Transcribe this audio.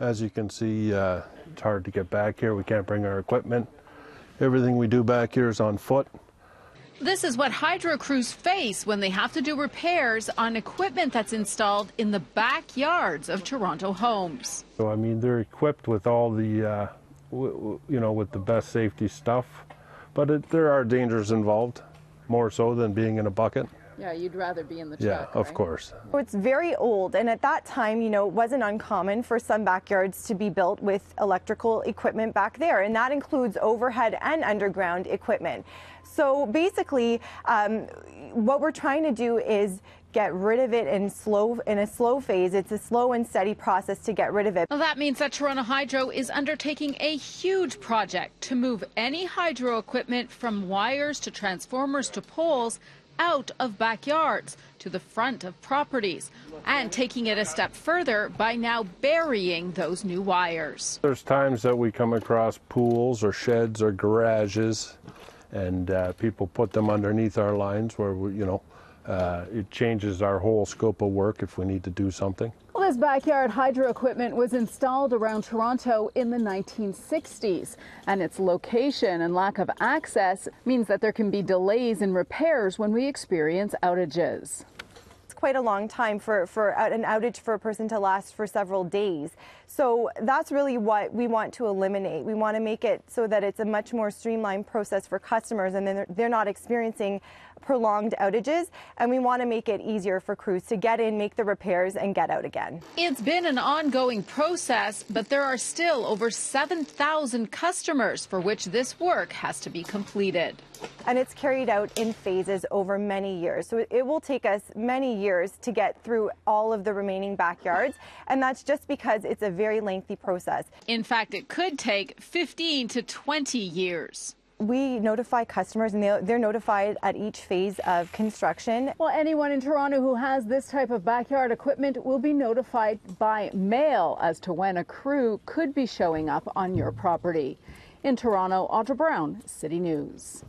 As you can see, it's hard to get back here. We can't bring our equipment. Everything we do back here is on foot. This is what hydro crews face when they have to do repairs on equipment that's installed in the backyards of Toronto homes. So, I mean, they're equipped with all the, with the best safety stuff, but there are dangers involved, more so than being in a bucket. Yeah, you'd rather be in the truck, truck, of right? course. It's very old, and at that time, it wasn't uncommon for some backyards to be built with electrical equipment back there, and that includes overhead and underground equipment. So basically, what we're trying to do is get rid of it in a slow phase. It's a slow and steady process to get rid of it. Well, that means that Toronto Hydro is undertaking a huge project to move any hydro equipment from wires to transformers to poles out of backyards to the front of properties, and taking it a step further by now burying those new wires. There's times that we come across pools or sheds or garages, and people put them underneath our lines where it changes our whole scope of work if we need to do something. Well, this backyard hydro equipment was installed around Toronto in the 1960s, and its location and lack of access means that there can be delays in repairs when we experience outages. It's quite a long time for an outage for a person to last for several days. So that's really what we want to eliminate. We want to make it so that it's a much more streamlined process for customers, and then they're not experiencing prolonged outages, and we want to make it easier for crews to get in, make the repairs, and get out again. It's been an ongoing process, but there are still over 7,000 customers for which this work has to be completed. And it's carried out in phases over many years. So it will take us many years to get through all of the remaining backyards, and that's just because it's a very lengthy process. In fact, it could take 15 to 20 years. We notify customers, and they're notified at each phase of construction. Well, anyone in Toronto who has this type of backyard equipment will be notified by mail as to when a crew could be showing up on your property. In Toronto, Audra Brown, City News.